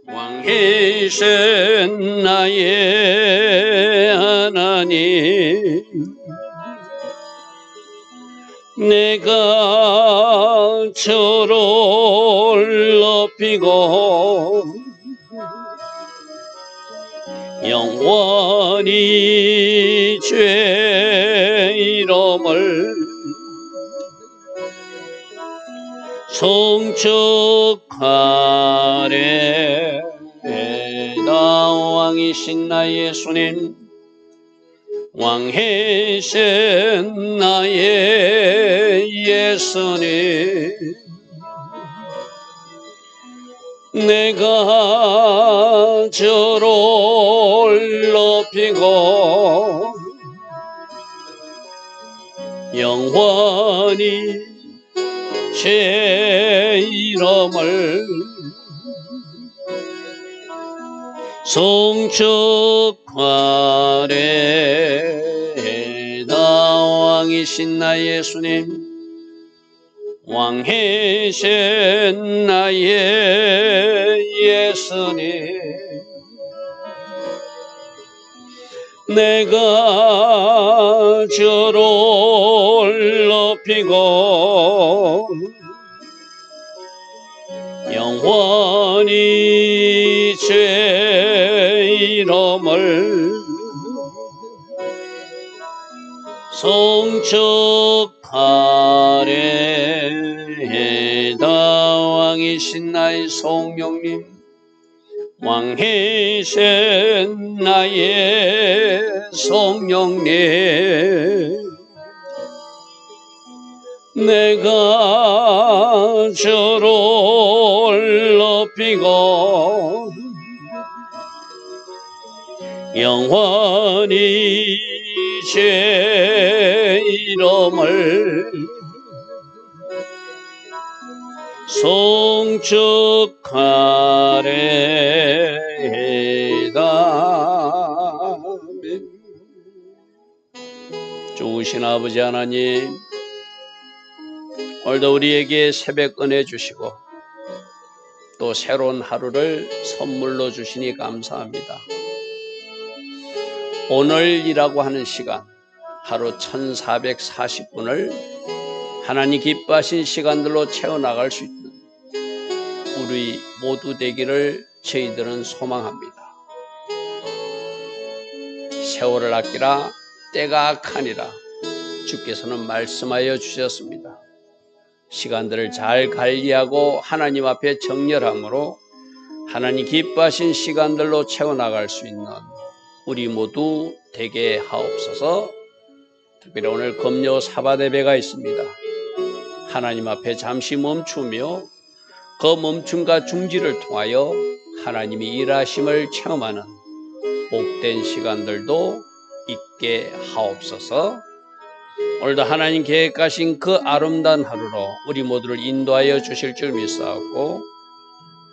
왕이신 나의 하나님, 내가 저를 높이고 영원히 죄 이름을 송축하리. 왕이신 나의 예수님, 왕이신 나의 예수님, 내가 저를 높이고 영원히 제 이름을 송축하리. 왕이신 나의 예수님, 왕이신 나의 예수님, 내가 저를 높이고 영원히 제 이름을 송축하리. 왕이신 나의 성령님, 왕이신 나의 성령님, 내가 저를 높이고 영원히 제 이름을 송축하리이다. 좋으신 아버지 하나님, 오늘도 우리에게 새벽 은혜 주시고 또 새로운 하루를 선물로 주시니 감사합니다. 오늘이라고 하는 시간, 하루 1440분을 하나님 기뻐하신 시간들로 채워나갈 수 있는 우리 모두 되기를 저희들은 소망합니다. 세월을 아끼라 때가 악하니라 주께서는 말씀하여 주셨습니다. 시간들을 잘 관리하고 하나님 앞에 정렬함으로 하나님 기뻐하신 시간들로 채워나갈 수 있는 우리 모두 되게 하옵소서. 특별히 오늘 금요 사bat 예배가 있습니다. 하나님 앞에 잠시 멈추며 그 멈춤과 중지를 통하여 하나님이 일하심을 체험하는 복된 시간들도 있게 하옵소서. 오늘도 하나님 계획하신 그 아름다운 하루로 우리 모두를 인도하여 주실 줄 믿사옵고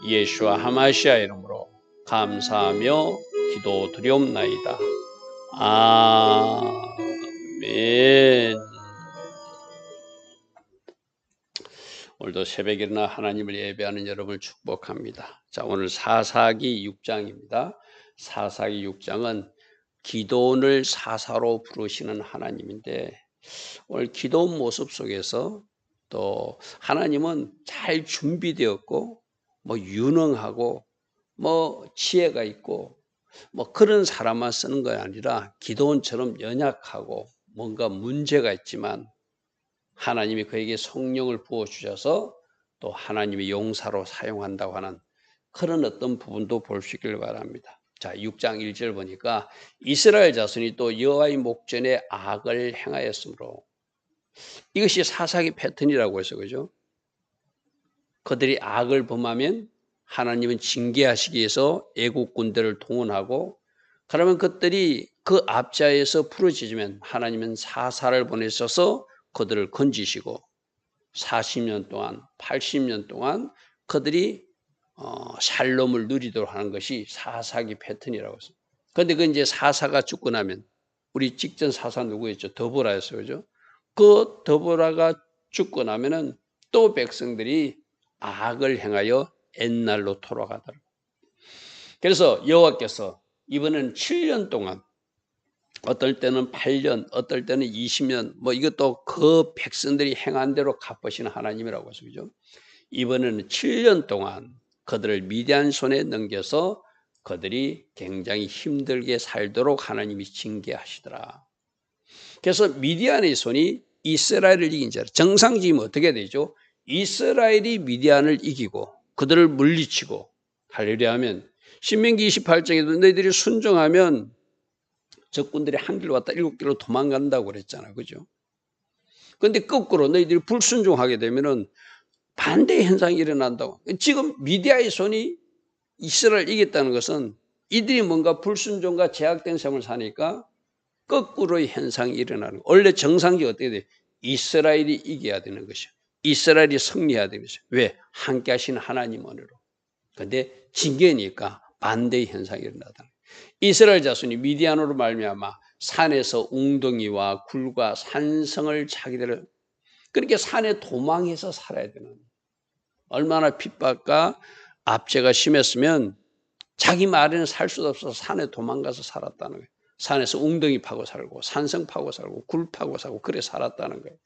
예수와 하마시아 이름으로 감사하며 기도드리옵나이다. 아멘. 오늘도 새벽에 일어나 하나님을 예배하는 여러분을 축복합니다. 자, 오늘 사사기 6장입니다. 사사기 6장은 기도원을 사사로 부르시는 하나님인데, 오늘 기도원 모습 속에서 또 하나님은 잘 준비되었고 유능하고 지혜가 있고 그런 사람만 쓰는 게 아니라 기도원처럼 연약하고 뭔가 문제가 있지만 하나님이 그에게 성령을 부어주셔서 또 하나님의 용사로 사용한다고 하는 그런 어떤 부분도 볼 수 있길 바랍니다. 자, 6장 1절 보니까 이스라엘 자손이 또 여호와의 목전에 악을 행하였으므로 이것이 사사기 패턴이라고 해서 그죠? 그들이 악을 범하면 하나님은 징계하시기 위해서 애국 군대를 동원하고 그러면 그들이 그 압자에서 풀어지면 하나님은 사사를 보내셔서 그들을 건지시고 40년 동안 80년 동안 그들이 샬롬을 누리도록 하는 것이 사사기 패턴이라고 했습니다. 그런데 그 이제 사사가 죽고 나면 우리 직전 사사 누구였죠? 더보라였어요. 그죠? 그 더보라가 죽고 나면은 또 백성들이 악을 행하여 옛날로 돌아가더라고요. 그래서 여호와께서 이번엔 7년 동안 어떨 때는 8년, 어떨 때는 20년, 뭐 이것도 그 백성들이 행한 대로 갚으시는 하나님이라고 해서 그죠? 이번에는 7년 동안 그들을 미디안 손에 넘겨서 그들이 굉장히 힘들게 살도록 하나님이 징계하시더라. 그래서 미디안의 손이 이스라엘을 이긴 자라. 정상적이면 어떻게 되죠? 이스라엘이 미디안을 이기고 그들을 물리치고 할렐루야 하면 신명기 28장에도 너희들이 순종하면 적군들이 한 길로 왔다 7길로 도망간다고 그랬잖아요. 그죠? 그런데 거꾸로 너희들이 불순종하게 되면은 반대의 현상이 일어난다고. 지금 미디아의 손이 이스라엘을 이겼다는 것은 이들이 뭔가 불순종과 제약된 삶을 사니까 거꾸로의 현상이 일어나는 거예요. 원래 정상적이 어떻게 돼요? 이스라엘이 이겨야 되는 것이요. 이스라엘이 승리해야 되는 것이요. 왜? 함께 하시는 하나님 은혜로. 그런데 징계니까 반대의 현상이 일어나다. 이스라엘 자손이 미디안으로 말미암아 산에서 웅덩이와 굴과 산성을 자기들을 그렇게 산에 도망해서 살아야 되는 거예요. 얼마나 핍박과 압제가 심했으면 자기 말에는 살 수도 없어서 산에 도망가서 살았다는 거예요. 산에서 웅덩이 파고 살고 산성 파고 살고 굴 파고 살고 그래 살았다는 거예요.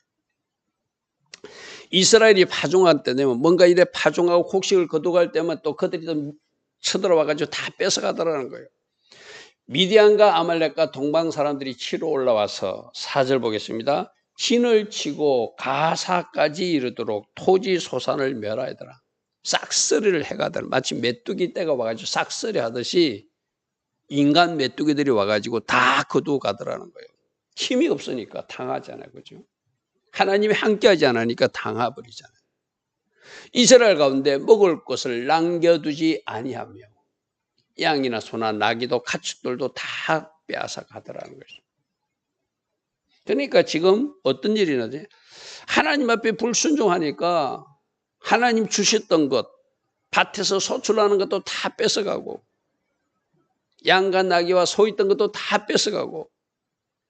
이스라엘이 파종할 때 되면 뭔가 이래 파종하고 곡식을 거두갈 때면 또 그들이 또 쳐들어와가지고 다 뺏어가더라는 거예요. 미디안과 아말렉과 동방 사람들이 치러 올라와서 4절 보겠습니다. 진을 치고 가사까지 이르도록 토지 소산을 멸하더라. 싹쓸이를 해가더라. 마치 메뚜기 떼가 와가지고 싹쓸이 하듯이 인간 메뚜기들이 와가지고 다 거두어 가더라는 거예요. 힘이 없으니까 당하잖아요. 그죠? 하나님이 함께하지 않으니까 당해버리잖아요. 이스라엘 가운데 먹을 것을 남겨두지 아니하며 양이나 소나 나귀도 가축들도 다 빼앗아 가더라는 것이죠. 그러니까 지금 어떤 일이 나지? 하나님 앞에 불순종하니까 하나님 주셨던 것, 밭에서 소출하는 것도 다 뺏어가고 양과 나귀와 소 있던 것도 다 뺏어가고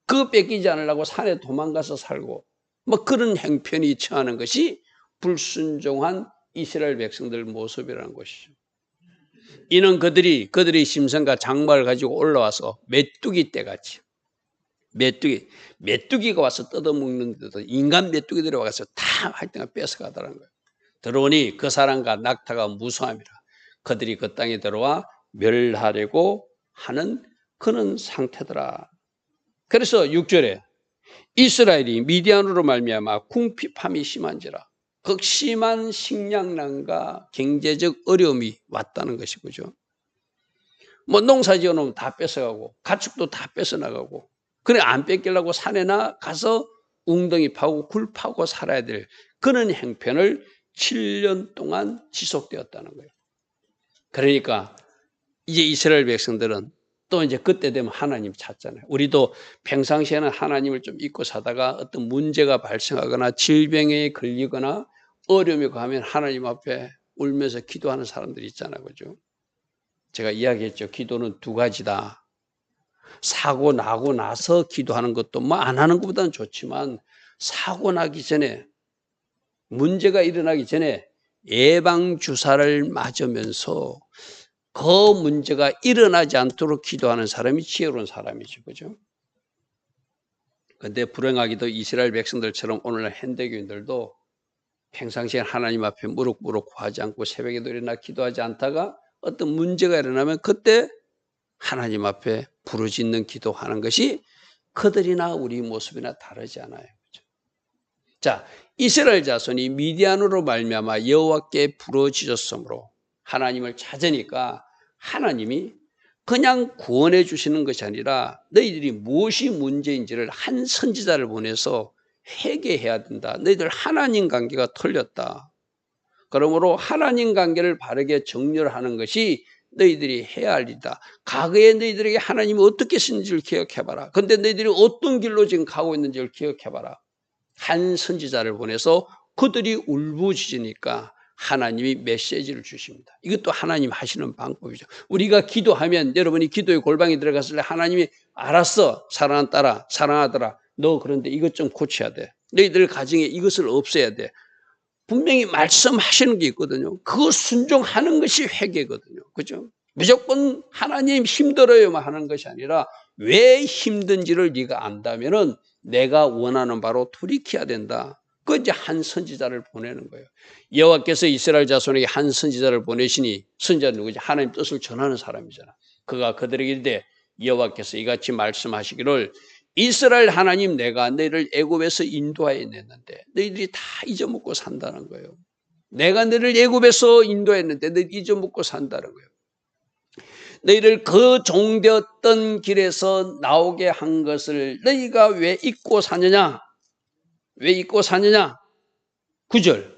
그거 뺏기지 않으려고 산에 도망가서 살고 뭐 그런 행편이 처하는 것이 불순종한 이스라엘 백성들 모습이라는 것이죠. 이는 그들의 심성과 장막을 가지고 올라와서 메뚜기 떼같이 메뚜기가 와서 뜯어먹는 데도 인간 메뚜기들이 와서 다 할때가 뺏어가더라는 거예요. 들어오니 그 사람과 낙타가 무수함이라. 그들이 그 땅에 들어와 멸하려고 하는 그런 상태더라. 그래서 6절에 이스라엘이 미디안으로 말미암아 궁핍함이 심한지라. 극심한 식량난과 경제적 어려움이 왔다는 것이죠. 뭐 농사 지어놓으면 다 뺏어가고 가축도 다 뺏어나가고 그래 안 뺏기려고 산에나 가서 웅덩이 파고 굴 파고 살아야 될 그런 행편을 7년 동안 지속되었다는 거예요. 그러니까 이제 이스라엘 백성들은 또 이제 그때 되면 하나님 찾잖아요. 우리도 평상시에는 하나님을 좀 잊고 사다가 어떤 문제가 발생하거나 질병에 걸리거나 어려움이 가면 하나님 앞에 울면서 기도하는 사람들이 있잖아요. 그죠? 제가 이야기했죠. 기도는 두 가지다. 사고 나고 나서 기도하는 것도 뭐 안 하는 것보다는 좋지만 사고 나기 전에 문제가 일어나기 전에 예방주사를 맞으면서 그 문제가 일어나지 않도록 기도하는 사람이 지혜로운 사람이죠. 그죠? 그런데 불행하게도 이스라엘 백성들처럼 오늘날 현대교인들도 평상시에 하나님 앞에 무릎 구하지 않고 새벽에도 일어나 기도하지 않다가 어떤 문제가 일어나면 그때 하나님 앞에 부르짖는 기도하는 것이 그들이나 우리 모습이나 다르지 않아요. 그렇죠? 자, 이스라엘 자손이 미디안으로 말미암아 여호와께 부르짖었으므로 하나님을 찾으니까 하나님이 그냥 구원해 주시는 것이 아니라 너희들이 무엇이 문제인지를 한 선지자를 보내서 회개해야 된다. 너희들 하나님 관계가 틀렸다. 그러므로 하나님 관계를 바르게 정렬하는 것이 너희들이 해야 할 일이다. 과거에 너희들에게 하나님이 어떻게 쓰는지를 기억해봐라. 그런데 너희들이 어떤 길로 지금 가고 있는지를 기억해봐라. 한 선지자를 보내서 그들이 울부짖으니까 하나님이 메시지를 주십니다. 이것도 하나님 하시는 방법이죠. 우리가 기도하면 여러분이 기도의 골방에 들어갔을 때 하나님이 알았어. 사랑하는 딸아, 사랑하더라. 너 그런데 이것 좀 고쳐야 돼. 너희들 가정에 이것을 없애야 돼. 분명히 말씀하시는 게 있거든요. 그거 순종하는 것이 회개거든요. 그죠? 무조건 하나님 힘들어요만 하는 것이 아니라 왜 힘든지를 네가 안다면은 내가 원하는 바로 돌이켜야 된다. 그 이제 한 선지자를 보내는 거예요. 여호와께서 이스라엘 자손에게 한 선지자를 보내시니 선지자는 누구지? 하나님 뜻을 전하는 사람이잖아. 그가 그들에게 이르되 여호와께서 이같이 말씀하시기를 이스라엘 하나님 내가 너희를 애굽에서 인도하여 냈는데 너희들이 다 잊어먹고 산다는 거예요. 내가 너희를 애굽에서 인도했는데 너희들이 잊어먹고 산다는 거예요. 너희를 그 종되었던 길에서 나오게 한 것을 너희가 왜 잊고 사느냐? 왜 잊고 사느냐? 9절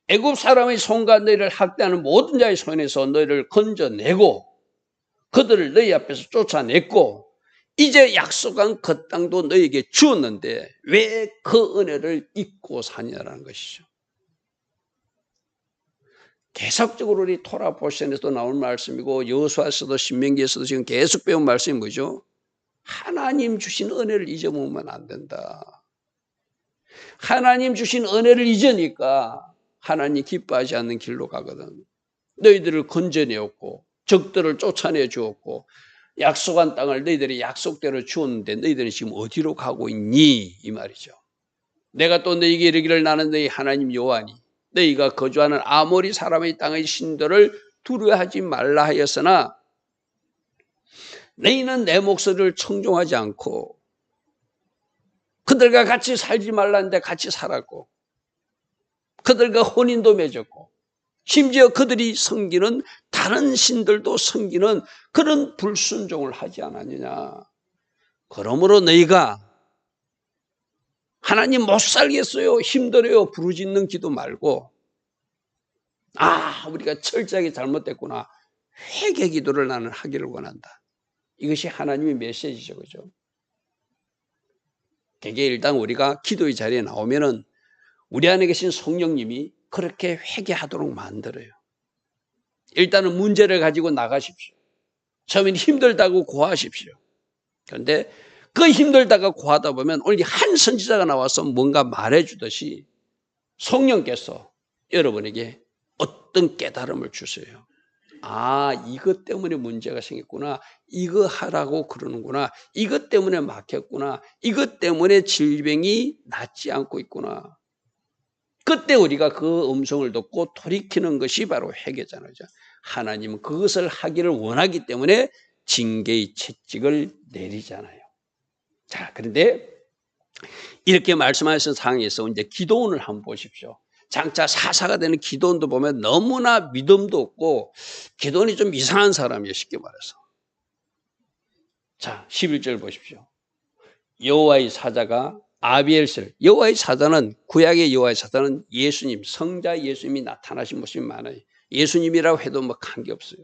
애굽 사람의 손과 너희를 학대하는 모든 자의 손에서 너희를 건져내고 그들을 너희 앞에서 쫓아냈고 이제 약속한 그 땅도 너희에게 주었는데 왜 그 은혜를 잊고 사냐라는 것이죠. 계속적으로 우리 토라 포션에서도 나온 말씀이고 여호수아서도 신명기에서도 지금 계속 배운 말씀이 뭐죠? 하나님 주신 은혜를 잊어먹으면 안 된다. 하나님 주신 은혜를 잊으니까 하나님 기뻐하지 않는 길로 가거든. 너희들을 건져내었고 적들을 쫓아내 주었고 약속한 땅을 너희들이 약속대로 주었는데 너희들은 지금 어디로 가고 있니? 이 말이죠. 내가 또 너희에게 이르기를 나는 너희 하나님 여호와니 너희가 거주하는 아모리 사람의 땅의 신들을 두려워하지 말라 하였으나 너희는 내 목소리를 청종하지 않고 그들과 같이 살지 말라는데 같이 살았고 그들과 혼인도 맺었고 심지어 그들이 섬기는 다른 신들도 섬기는 그런 불순종을 하지 않았느냐. 그러므로 너희가 하나님 못 살겠어요. 힘들어요. 부르짖는 기도 말고 우리가 철저하게 잘못됐구나. 회개 기도를 나는 하기를 원한다. 이것이 하나님의 메시지죠. 그죠? 그게 일단 우리가 기도의 자리에 나오면은 우리 안에 계신 성령님이 그렇게 회개하도록 만들어요. 일단은 문제를 가지고 나가십시오. 처음엔 힘들다고 고하십시오. 그런데 그 힘들다가 고하다 보면 오늘 한 선지자가 나와서 뭔가 말해주듯이 성령께서 여러분에게 어떤 깨달음을 주세요. 이것 때문에 문제가 생겼구나. 이거 하라고 그러는구나. 이것 때문에 막혔구나. 이것 때문에 질병이 낫지 않고 있구나. 그때 우리가 그 음성을 듣고 돌이키는 것이 바로 회개잖아요. 하나님은 그것을 하기를 원하기 때문에 징계의 채찍을 내리잖아요. 자, 그런데 이렇게 말씀하신 상황에서 이제 기도원을 한번 보십시오. 장차 사사가 되는 기도원도 보면 너무나 믿음도 없고 기도원이 좀 이상한 사람이에요. 쉽게 말해서. 자, 11절 보십시오. 여호와의 사자가 아비엘셀, 여호와의 사자는 구약의 여호와의 사자는 예수님, 성자 예수님이 나타나신 모습이 많아요. 예수님이라고 해도 뭐 관계없어요.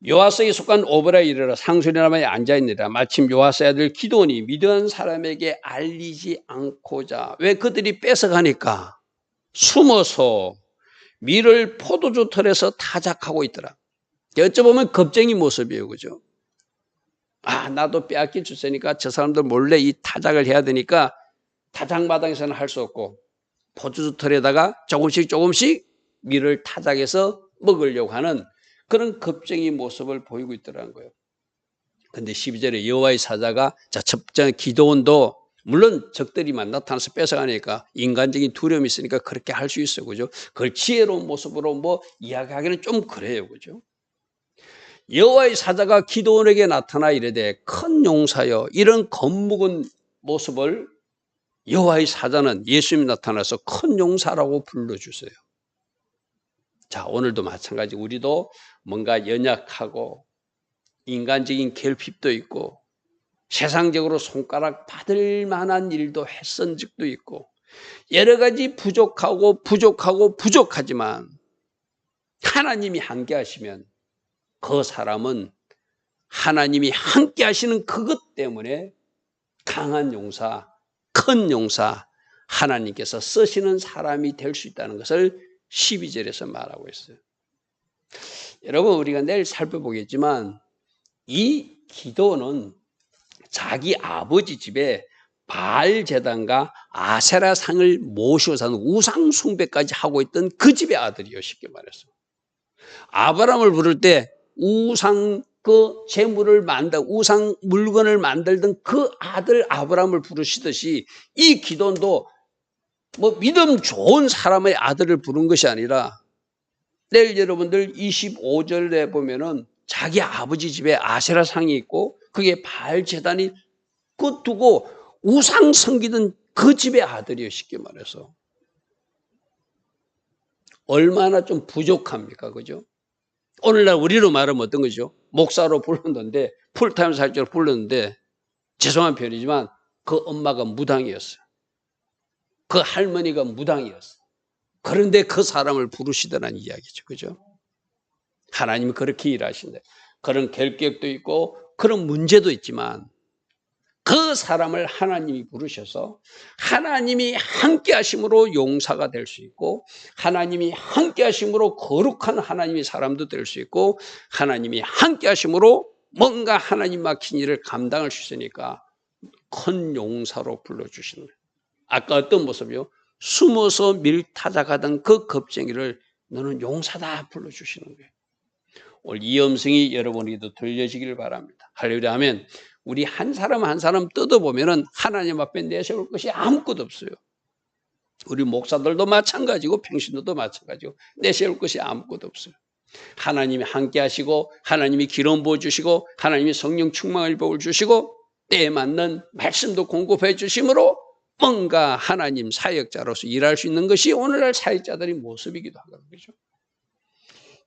요아스에 속한 오브라에 이르러 상수리나무에 앉아있느라 마침 요아스의 아들 기도온이 미디안 사람에게 알리지 않고자 왜 그들이 뺏어가니까 숨어서 밀을 포도주 털에서 타작하고 있더라. 어쩌보면 겁쟁이 모습이에요. 그죠? 나도 빼앗길 주세니까 저 사람들 몰래 이 타작을 해야 되니까 타작마당에서는 할 수 없고 포도주 털에다가 조금씩 밀을 타작해서 먹으려고 하는 그런 겁쟁이 모습을 보이고 있더라는 거예요. 근데 12절에 여호와의 사자가 첫째 기도원도 물론 적들이만 나타나서 뺏어가니까 인간적인 두려움이 있으니까 그렇게 할 수 있어요. 그죠? 그걸 지혜로운 모습으로 이야기하기는 좀 그래요. 그죠? 여호와의 사자가 기도원에게 나타나 이르되 큰 용사여 이런 겁먹은 모습을 여호와의 사자는 예수님이 나타나서 큰 용사라고 불러주세요. 자, 오늘도 마찬가지 우리도 뭔가 연약하고 인간적인 결핍도 있고 세상적으로 손가락 받을 만한 일도 했은 적도 있고 여러 가지 부족하지만 하나님이 함께 하시면 그 사람은 하나님이 함께 하시는 그것 때문에 강한 용사, 큰 용사, 하나님께서 쓰시는 사람이 될 수 있다는 것을 12절에서 말하고 있어요. 여러분, 우리가 내일 살펴보겠지만 이 기도는 자기 아버지 집에 바알 제단과 아세라 상을 모셔서 우상 숭배까지 하고 있던 그 집의 아들이요, 쉽게 말해서. 아브라함을 부를 때 우상 우상 물건을 만들던 그 아들 아브라함을 부르시듯이 이 기도도 믿음 좋은 사람의 아들을 부른 것이 아니라 내일 여러분들 25절에 보면은 자기 아버지 집에 아세라 상이 있고 그게 바알 제단이 그 두고 우상 섬기던 그 집의 아들이에요, 쉽게 말해서. 얼마나 좀 부족합니까, 그죠? 오늘날 우리로 말하면 어떤 거죠? 목사로 불렀는데 풀타임 살적으로 불렀는데 죄송한 표현이지만 그 엄마가 무당이었어요. 그 할머니가 무당이었어요. 그런데 그 사람을 부르시더라는 이야기죠, 그죠? 하나님이 그렇게 일하신다. 그런 결격도 있고 그런 문제도 있지만 그 사람을 하나님이 부르셔서 하나님이 함께 하심으로 용사가 될 수 있고 하나님이 함께 하심으로 거룩한 하나님의 사람도 될 수 있고 하나님이 함께 하심으로 뭔가 하나님 맡긴 일을 감당할 수 있으니까 큰 용사로 불러주시는 거예요. 아까 어떤 모습이요? 숨어서 밀타작하던 그 겁쟁이를 너는 용사다 불러주시는 거예요. 오늘 이 음성이 여러분에게도 들려지기를 바랍니다. 할렐루야 하면 우리 한 사람 한 사람 뜯어보면 하나님 앞에 내세울 것이 아무것도 없어요. 우리 목사들도 마찬가지고 평신도도 마찬가지고 내세울 것이 아무것도 없어요. 하나님이 함께 하시고 하나님이 기름 부어주시고 하나님이 성령 충만을 부어주시고 때에 맞는 말씀도 공급해 주심으로 뭔가 하나님 사역자로서 일할 수 있는 것이 오늘날 사역자들의 모습이기도 하거든요.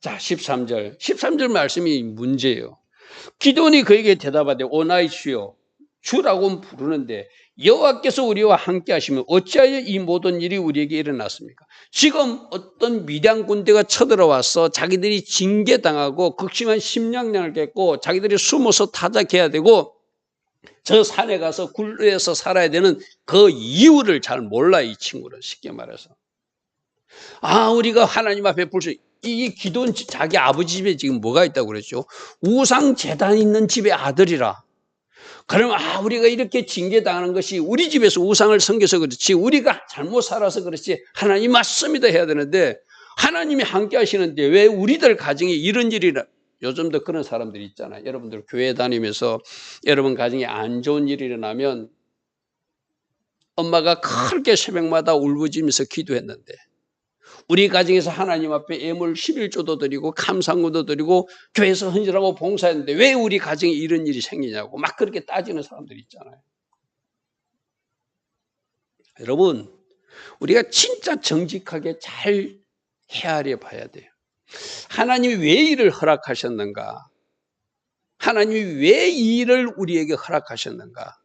자, 13절 말씀이 문제예요. 기도원이 그에게 대답하되 오나이 주여, 주라고 부르는데 여호와께서 우리와 함께 하시면 어찌하여 이 모든 일이 우리에게 일어났습니까? 지금 어떤 미디안 군대가 쳐들어와서 자기들이 징계당하고 극심한 심령량을 겪고 자기들이 숨어서 타작해야 되고 저 산에 가서 굴에서 살아야 되는 그 이유를 잘 몰라, 이 친구는. 쉽게 말해서 우리가 하나님 앞에 볼 수 이 기도는 자기 아버지 집에 지금 뭐가 있다고 그랬죠? 우상 제단이 있는 집의 아들이라. 그러면 우리가 이렇게 징계당하는 것이 우리 집에서 우상을 섬겨서 그렇지 우리가 잘못 살아서 그렇지 하나님 맞습니다 해야 되는데 하나님이 함께 하시는데 왜 우리들 가정에 이런 일이라. 요즘도 그런 사람들이 있잖아요. 여러분들 교회 다니면서 여러분 가정에 안 좋은 일이 일어나면 엄마가 그렇게 새벽마다 울부짖으면서 기도했는데 우리 가정에서 하나님 앞에 예물 11조도 드리고 감상금도 드리고 교회에서 헌신하고 봉사했는데 왜 우리 가정에 이런 일이 생기냐고 막 그렇게 따지는 사람들이 있잖아요. 여러분, 우리가 진짜 정직하게 잘 헤아려 봐야 돼요. 하나님이 왜 이를 허락하셨는가? 하나님이 왜 이 일을 우리에게 허락하셨는가?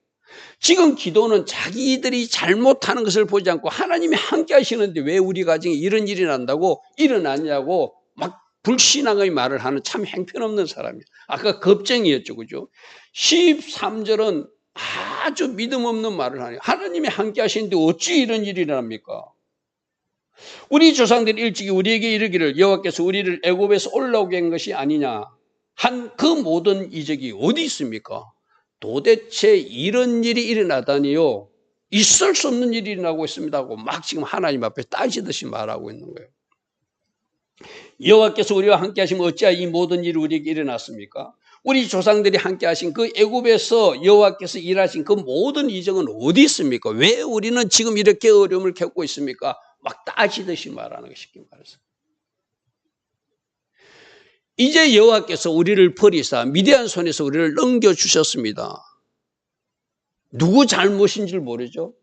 지금 기도는 자기들이 잘못하는 것을 보지 않고 하나님이 함께 하시는데 왜 우리 가정에 이런 일이 난다고 일어났냐고 막 불신앙의 말을 하는 참 행편없는 사람이에요. 아까 겁쟁이였죠, 그죠? 13절은 아주 믿음 없는 말을 하네요. 하나님이 함께 하시는데 어찌 이런 일이 일어납니까? 우리 조상들이 일찍이 우리에게 이르기를 여호와께서 우리를 애굽에서 올라오게 한 것이 아니냐 한 그 모든 이적이 어디 있습니까? 도대체 이런 일이 일어나다니요. 있을 수 없는 일이 일어나고 있습니다 하고 막 지금 하나님 앞에 따지듯이 말하고 있는 거예요. 여호와께서 우리와 함께 하시면 어찌하여 이 모든 일이 우리에게 일어났습니까? 우리 조상들이 함께 하신 그 애굽에서 여호와께서 일하신 그 모든 이적은 어디 있습니까? 왜 우리는 지금 이렇게 어려움을 겪고 있습니까? 막 따지듯이 말하는 거 쉽게 말해서. 이제 여호와께서 우리를 버리사 미디안 손에서 우리를 넘겨주셨습니다. 누구 잘못인지를 모르죠.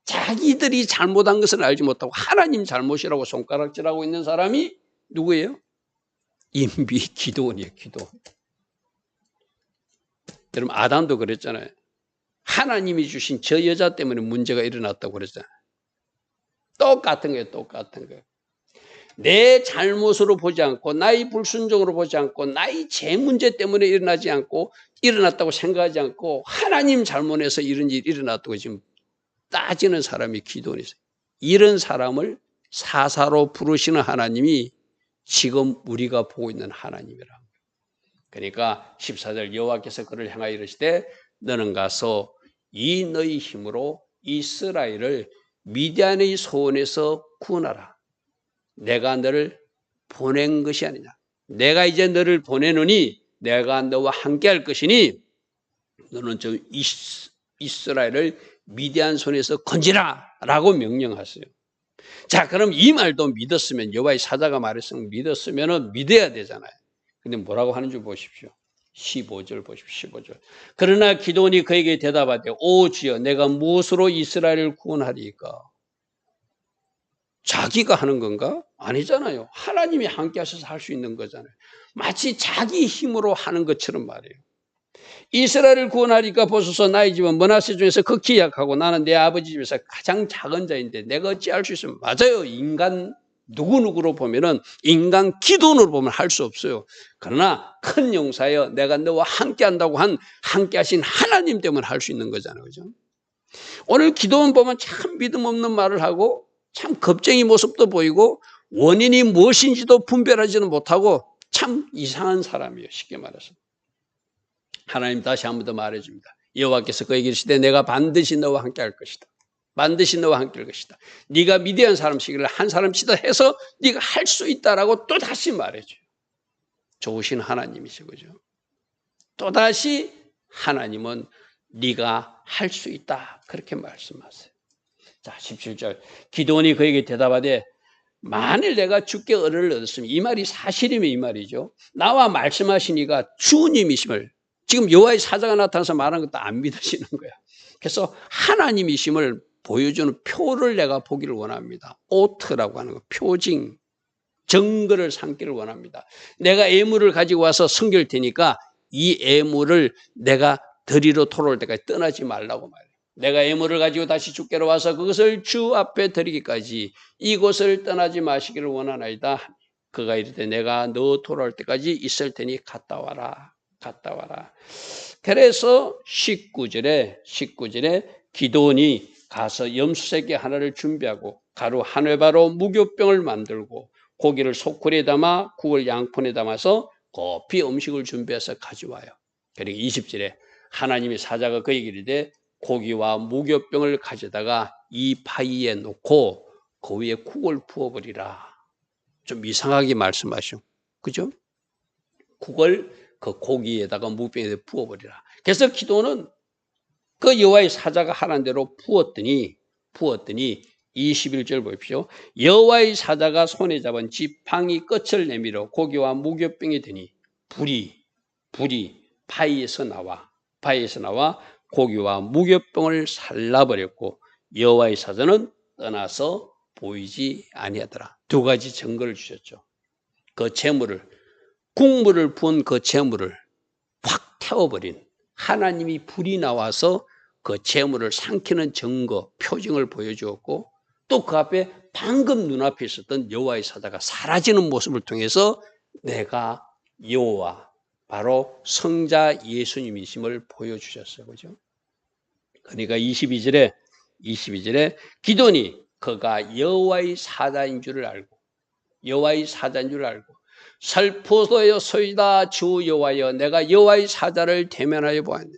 자기들이 잘못한 것을 알지 못하고 하나님 잘못이라고 손가락질하고 있는 사람이 누구예요? 인비 기도원이에요. 기도원. 여러분 아담도 그랬잖아요. 하나님이 주신 저 여자 때문에 문제가 일어났다고 그랬잖아요. 똑같은 거예요. 똑같은 거예요. 내 잘못으로 보지 않고 나의 불순종으로 보지 않고 나의 제 문제 때문에 일어났다고 생각하지 않고 하나님 잘못해서 이런 일이 일어났다고 지금 따지는 사람이 기도원이 있어요. 이런 사람을 사사로 부르시는 하나님이 지금 우리가 보고 있는 하나님이라. 그러니까 14절 여호와께서 그를 향하여 이르시되 너는 가서 이 너희 힘으로 이스라엘을 미디안의 손에서 구원하라. 내가 너를 보낸 것이 아니냐. 내가 이제 너를 보내노니 내가 너와 함께 할 것이니 너는 저 이스라엘을 미디안 손에서 건지라 라고 명령하세요. 자, 그럼 이 말도 믿었으면, 여호와의 사자가 말했으면 믿었으면 믿어야 되잖아요. 근데 뭐라고 하는 줄 보십시오. 15절 보십시오. 15절. 그러나 기드온이 그에게 대답하되 오 주여 내가 무엇으로 이스라엘을 구원하리이까? 자기가 하는 건가? 아니잖아요. 하나님이 함께 하셔서 할 수 있는 거잖아요. 마치 자기 힘으로 하는 것처럼 말이에요. 이스라엘을 구원하리까 보소서 나의 집은 므낫세 중에서 극히 약하고 나는 내 아버지 집에서 가장 작은 자인데 내가 어찌할 수 있으면 맞아요. 인간 누구누구로 보면은 인간 기도원으로 보면 할 수 없어요. 그러나 큰 용사여 내가 너와 함께 한다고 함께 하신 하나님 때문에 할 수 있는 거잖아요. 그죠? 오늘 기도원 보면 참 믿음 없는 말을 하고 참 겁쟁이 모습도 보이고 원인이 무엇인지도 분별하지는 못하고 참 이상한 사람이에요. 쉽게 말해서. 하나님 다시 한 번 더 말해줍니다. 여호와께서 그에게 이르시되 내가 반드시 너와 함께 할 것이다. 반드시 너와 함께 할 것이다. 네가 미디안 사람씩을 한 사람씩이다 해서 네가 할 수 있다라고 또 다시 말해줘요. 좋으신 하나님이죠. 그죠? 또다시 하나님은 네가 할 수 있다. 그렇게 말씀하세요. 자, 17절. 기드온이 그에게 대답하되 만일 내가 주께 은혜를 얻었으면 이 말이 사실이면 이 말이죠. 나와 말씀하시니가 주님이심을 지금 여호와의 사자가 나타나서 말하는 것도 안 믿으시는 거야. 그래서 하나님이심을 보여주는 표를 내가 보기를 원합니다. 오트라고 하는 거, 표징, 증거를 삼기를 원합니다. 내가 애물을 가지고 와서 섬길 테니까 이 애물을 내가 드리러 돌아올 때까지 떠나지 말라고 말해요. 내가 애물을 가지고 다시 주께로 와서 그것을 주 앞에 드리기까지 이곳을 떠나지 마시기를 원하나이다. 그가 이르되 내가 너 돌아올 때까지 있을 테니 갔다 와라. 갔다 와라. 그래서 19절에 기드온이 가서 염소새끼 하나를 준비하고 가루 한 회바로 무교병을 만들고 고기를 소쿠리에 담아 국을 양푼에 담아서 급히 음식을 준비해서 가져와요. 그리고 20절에 하나님의 사자가 그에게 이르되 고기와 무교병을 가져다가 이 바위에 놓고 그 위에 국을 부어버리라. 좀 이상하게 말씀하시오. 그죠? 국을 그 고기에다가 무병에 부어버리라. 그래서 기도는 그 여호와의 사자가 하라는 대로 부었더니 21절 보십시오. 여호와의 사자가 손에 잡은 지팡이 끝을 내밀어 고기와 무교병이 되니 불이 바위에서 나와 고기와 무교병을 살라버렸고 여호와의 사자는 떠나서 보이지 아니하더라. 두 가지 증거를 주셨죠. 그 재물을 국물을 부은 그 재물을 확 태워버린 하나님이 불이 나와서 그 재물을 삼키는 증거, 표징을 보여주었고 또 그 앞에 방금 눈앞에 있었던 여호와의 사자가 사라지는 모습을 통해서 내가 여호와 바로 성자 예수님이심을 보여주셨어요. 그죠? 그러니까 22절에 기드온이 그가 여호와의 사자인 줄을 알고 살포도여소이다 주 여호와여 내가 여호와의 사자를 대면하여 보았네.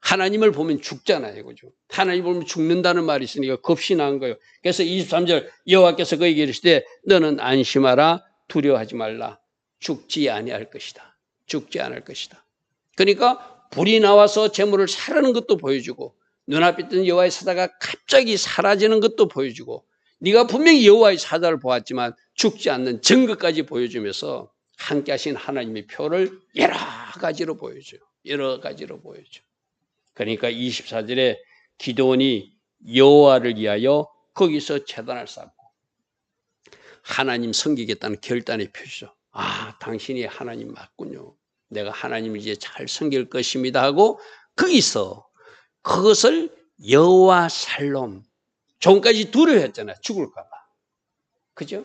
하나님을 보면 죽잖아요. 그죠? 하나님을 보면 죽는다는 말이 있으니까 겁이 난 거예요. 그래서 23절 여호와께서 그에게 이르시되 너는 안심하라 두려워하지 말라 죽지 아니할 것이다. 그러니까 불이 나와서 재물을 사르는 것도 보여주고 눈앞에 있던 여호와의 사자가 갑자기 사라지는 것도 보여주고 네가 분명히 여호와의 사자를 보았지만 죽지 않는 증거까지 보여주면서 함께 하신 하나님의 표를 여러 가지로 보여줘요. 그러니까 24절에 기드온이 여호와를 위하여 거기서 제단을 쌓고 하나님 섬기겠다는 결단의 표시죠. 아, 당신이 하나님 맞군요. 내가 하나님을 이제 잘 섬길 것입니다 하고 거기서 그것을 여호와 살롬. 종까지 두려워했잖아요. 죽을까 봐. 그죠?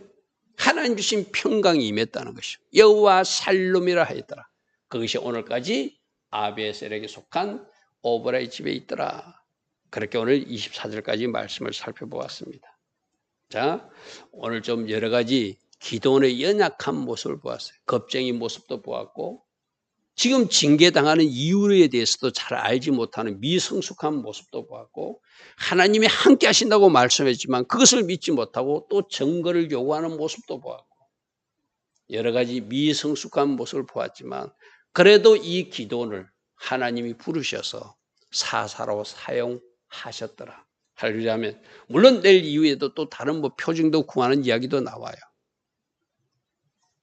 하나님 주신 평강이 임했다는 것이죠. 여호와 살롬이라 하였더라. 그것이 오늘까지 아비에셀에게 속한 오브라의 집에 있더라. 그렇게 오늘 24절까지 말씀을 살펴보았습니다. 자, 오늘 좀 여러 가지 기도원의 연약한 모습을 보았어요. 겁쟁이 모습도 보았고, 지금 징계당하는 이유에 대해서도 잘 알지 못하는 미성숙한 모습도 보았고, 하나님이 함께 하신다고 말씀했지만 그것을 믿지 못하고 또 증거를 요구하는 모습도 보았고, 여러 가지 미성숙한 모습을 보았지만 그래도 이 기도원을 하나님이 부르셔서 사사로 사용하셨더라. 할렐루야면 물론 내일 이후에도 또 다른 표징도 구하는 이야기도 나와요.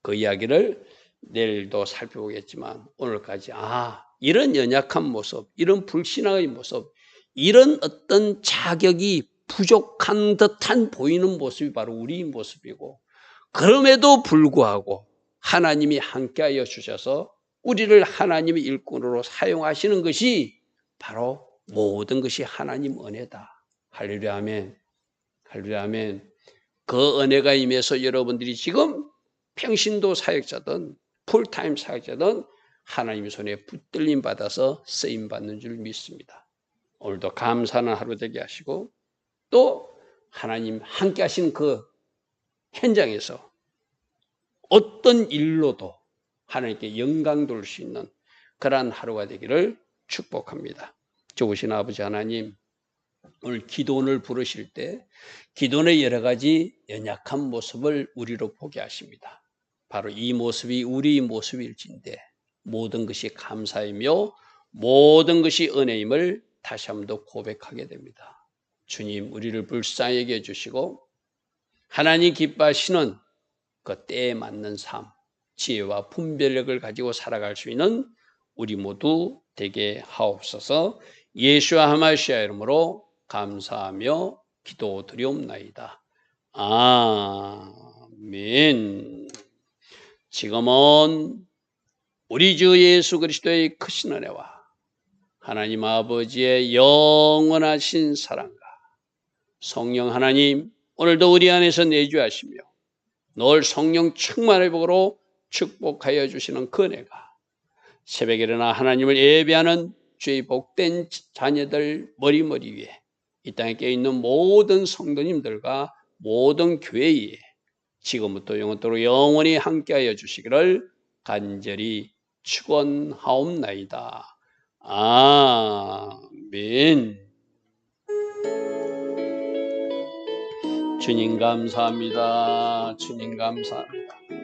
그 이야기를 내일도 살펴보겠지만 오늘까지 이런 연약한 모습, 이런 불신앙의 모습, 이런 어떤 자격이 부족한 듯한 보이는 모습이 바로 우리 모습이고, 그럼에도 불구하고 하나님이 함께하여 주셔서 우리를 하나님의 일꾼으로 사용하시는 것이 바로 모든 것이 하나님 은혜다. 할렐루야 아멘. 할렐루야 아멘. 그 은혜가 임해서 여러분들이 지금 평신도 사역자든 풀타임 사역자든 하나님의 손에 붙들림 받아서 쓰임 받는 줄 믿습니다. 오늘도 감사하는 하루 되게 하시고, 또 하나님 함께 하신 그 현장에서 어떤 일로도 하나님께 영광 돌릴 수 있는 그러한 하루가 되기를 축복합니다. 좋으신 아버지 하나님, 오늘 기도원을 부르실 때 기도원의 여러 가지 연약한 모습을 우리로 보게 하십니다. 바로 이 모습이 우리 모습일진데 모든 것이 감사이며 모든 것이 은혜임을 다시 한 번 더 고백하게 됩니다. 주님, 우리를 불쌍히 여겨 주시고 하나님 기뻐하시는 그 때에 맞는 삶, 지혜와 분별력을 가지고 살아갈 수 있는 우리 모두 되게 하옵소서. 예수와 하마시아 이름으로 감사하며 기도드리옵나이다. 아멘. 지금은 우리 주 예수 그리스도의 크신 은혜와 하나님 아버지의 영원하신 사랑과 성령 하나님, 오늘도 우리 안에서 내주하시며 늘 성령 충만의 복으로 축복하여 주시는 그 은혜가 새벽에 일어나 하나님을 예배하는 주의 복된 자녀들 머리 위에 이 땅에 깨어있는 모든 성도님들과 모든 교회에 지금부터 영원토록 영원히 함께하여 주시기를 간절히 축원하옵나이다. 아멘. 주님 감사합니다. 주님 감사합니다.